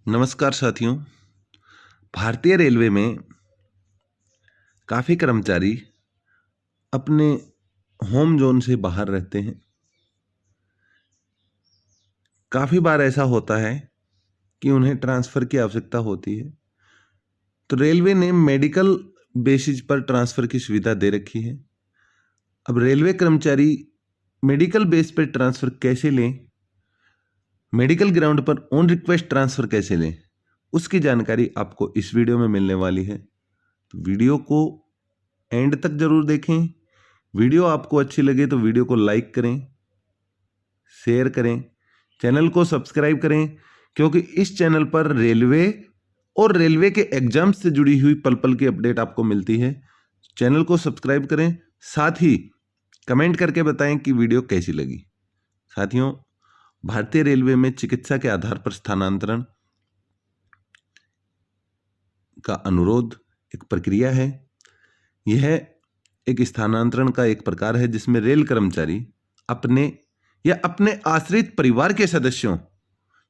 नमस्कार साथियों। भारतीय रेलवे में काफ़ी कर्मचारी अपने होम जोन से बाहर रहते हैं। काफ़ी बार ऐसा होता है कि उन्हें ट्रांसफ़र की आवश्यकता होती है, तो रेलवे ने मेडिकल बेसिस पर ट्रांसफ़र की सुविधा दे रखी है। अब रेलवे कर्मचारी मेडिकल बेस पर ट्रांसफ़र कैसे लें, मेडिकल ग्राउंड पर ऑन रिक्वेस्ट ट्रांसफ़र कैसे लें, उसकी जानकारी आपको इस वीडियो में मिलने वाली है। तो वीडियो को एंड तक ज़रूर देखें। वीडियो आपको अच्छी लगे तो वीडियो को लाइक करें, शेयर करें, चैनल को सब्सक्राइब करें, क्योंकि इस चैनल पर रेलवे और रेलवे के एग्जाम से जुड़ी हुई पल पल की अपडेट आपको मिलती है। चैनल को सब्सक्राइब करें, साथ ही कमेंट करके बताएं कि वीडियो कैसी लगी। साथियों, भारतीय रेलवे में चिकित्सा के आधार पर स्थानांतरण का अनुरोध एक प्रक्रिया है। यह एक स्थानांतरण का एक प्रकार है जिसमें रेल कर्मचारी अपने या अपने आश्रित परिवार के सदस्यों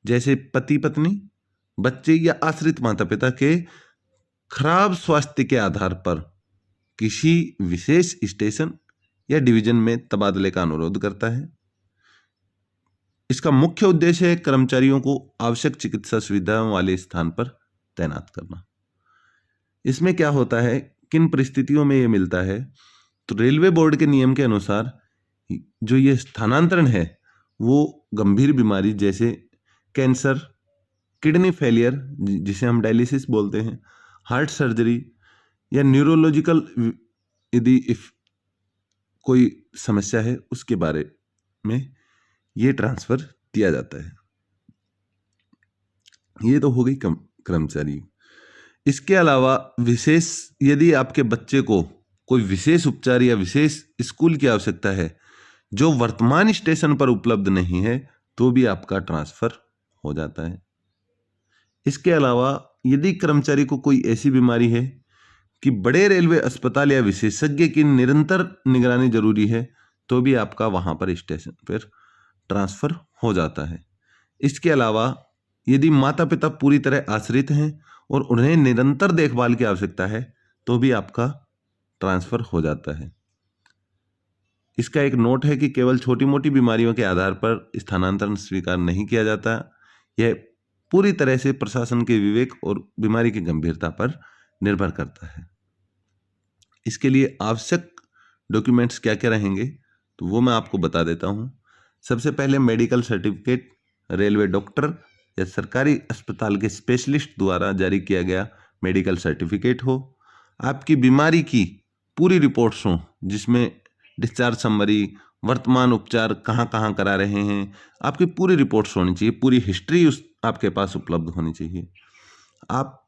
जैसे पति पत्नी, बच्चे या आश्रित माता पिता के खराब स्वास्थ्य के आधार पर किसी विशेष स्टेशन या डिवीजन में तबादले का अनुरोध करता है। इसका मुख्य उद्देश्य है कर्मचारियों को आवश्यक चिकित्सा सुविधाओं वाले स्थान पर तैनात करना। इसमें क्या होता है, किन परिस्थितियों में ये मिलता है, तो रेलवे बोर्ड के नियम के अनुसार जो ये स्थानांतरण है वो गंभीर बीमारी जैसे कैंसर, किडनी फेलियर जिसे हम डायलिसिस बोलते हैं, हार्ट सर्जरी या न्यूरोलॉजिकल यदि इफ कोई समस्या है उसके बारे में ये ट्रांसफ़र दिया जाता है। ये तो हो गई कर्मचारी। इसके अलावा विशेष यदि आपके बच्चे को कोई विशेष उपचार या विशेष स्कूल की आवश्यकता है जो वर्तमान स्टेशन पर उपलब्ध नहीं है, तो भी आपका ट्रांसफ़र हो जाता है। इसके अलावा यदि कर्मचारी को कोई ऐसी बीमारी है कि बड़े रेलवे अस्पताल या विशेषज्ञ की निरंतर निगरानी जरूरी है, तो भी आपका वहां पर स्टेशन पर ट्रांसफ़र हो जाता है। इसके अलावा यदि माता पिता पूरी तरह आश्रित हैं और उन्हें निरंतर देखभाल की आवश्यकता है, तो भी आपका ट्रांसफ़र हो जाता है। इसका एक नोट है कि केवल छोटी मोटी बीमारियों के आधार पर स्थानांतरण स्वीकार नहीं किया जाता। यह पूरी तरह से प्रशासन के विवेक और बीमारी की गंभीरता पर निर्भर करता है। इसके लिए आवश्यक डॉक्यूमेंट्स क्या क्या रहेंगे, तो वो मैं आपको बता देता हूँ। सबसे पहले मेडिकल सर्टिफिकेट रेलवे डॉक्टर या सरकारी अस्पताल के स्पेशलिस्ट द्वारा जारी किया गया मेडिकल सर्टिफिकेट हो। आपकी बीमारी की पूरी रिपोर्ट्स हों, जिसमें डिस्चार्ज समरी, वर्तमान उपचार कहाँ कहाँ करा रहे हैं, आपकी पूरी रिपोर्ट्स होनी चाहिए, पूरी हिस्ट्री उस आपके पास उपलब्ध होनी चाहिए। आप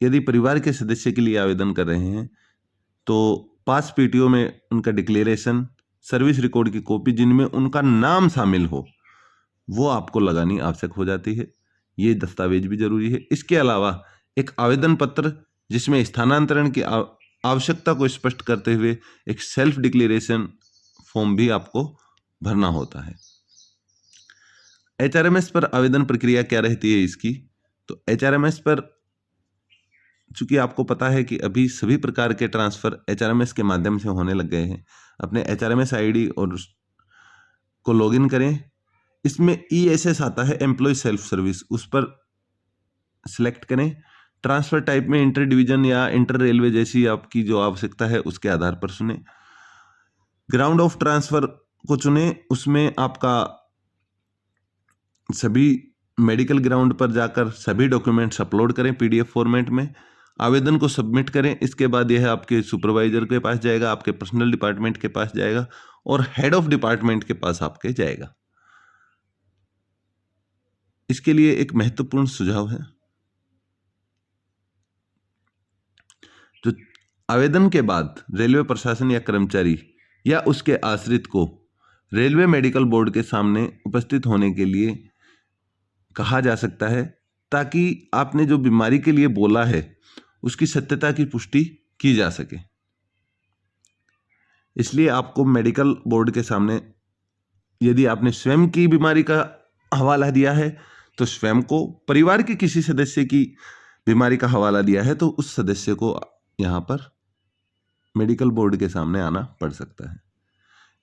यदि परिवार के सदस्य के लिए आवेदन कर रहे हैं तो पास पीटीओ में उनका डिक्लेरेशन, सर्विस रिकॉर्ड की कॉपी जिनमें उनका नाम शामिल हो, वो आपको लगानी आवश्यक हो जाती है। ये दस्तावेज भी जरूरी है। इसके अलावा एक आवेदन पत्र जिसमें स्थानांतरण की आवश्यकता को स्पष्ट करते हुए एक सेल्फ डिक्लेरेशन फॉर्म भी आपको भरना होता है। एचआरएमएस पर आवेदन प्रक्रिया क्या रहती है इसकी, तो एचआरएमएस पर चूंकि आपको पता है कि अभी सभी प्रकार के ट्रांसफ़र एचआरएमएस के माध्यम से होने लग गए हैं। अपने एचआरएमएस आईडी और को लॉगिन करें। इसमें ईएसएस आता है, एम्प्लॉय सेल्फ सर्विस, उस पर सिलेक्ट करें। ट्रांसफ़र टाइप में इंटर डिवीजन या इंटर रेलवे जैसी आपकी जो आवश्यकता है उसके आधार पर चुनें। ग्राउंड ऑफ ट्रांसफ़र को चुनें, उसमें आपका सभी मेडिकल ग्राउंड पर जाकर सभी डॉक्यूमेंट्स अपलोड करें पीडीएफ फॉर्मेट में, आवेदन को सबमिट करें। इसके बाद यह आपके सुपरवाइजर के पास जाएगा, आपके पर्सनल डिपार्टमेंट के पास जाएगा और हेड ऑफ डिपार्टमेंट के पास आपके जाएगा। इसके लिए एक महत्वपूर्ण सुझाव है, जो आवेदन के बाद रेलवे प्रशासन या कर्मचारी या उसके आश्रित को रेलवे मेडिकल बोर्ड के सामने उपस्थित होने के लिए कहा जा सकता है, ताकि आपने जो बीमारी के लिए बोला है उसकी सत्यता की पुष्टि की जा सके। इसलिए आपको मेडिकल बोर्ड के सामने, यदि आपने स्वयं की बीमारी का हवाला दिया है तो स्वयं को, परिवार के किसी सदस्य की बीमारी का हवाला दिया है तो उस सदस्य को यहाँ पर मेडिकल बोर्ड के सामने आना पड़ सकता है।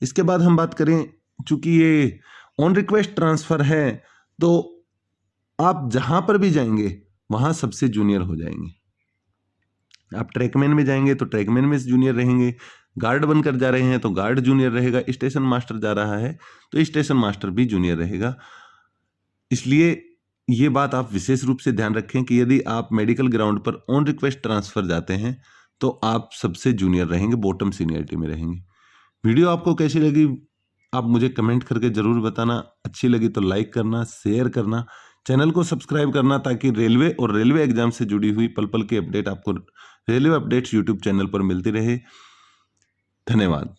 इसके बाद हम बात करें, चूंकि ये ऑन रिक्वेस्ट ट्रांसफर है तो आप जहां पर भी जाएंगे वहां सबसे जूनियर हो जाएंगे। आप ट्रैकमैन में जाएंगे तो ट्रैकमैन में जूनियर रहेंगे, गार्ड बनकर जा रहे हैं तो गार्ड जूनियर रहेगा, स्टेशन मास्टर जा रहा है तो स्टेशन मास्टर भी जूनियर रहेगा। इसलिए ये बात आप विशेष रूप से ध्यान रखें कि यदि आप मेडिकल ग्राउंड पर ऑन रिक्वेस्ट ट्रांसफर जाते हैं तो आप सबसे जूनियर रहेंगे, बॉटम सीनियरिटी में रहेंगे। वीडियो आपको कैसी लगी आप मुझे कमेंट करके जरूर बताना। अच्छी लगी तो लाइक करना, शेयर करना, चैनल को सब्सक्राइब करना, ताकि रेलवे और रेलवे एग्जाम से जुड़ी हुई पल पल की अपडेट आपको रेलवे अपडेट्स यूट्यूब चैनल पर मिलती रहे। धन्यवाद।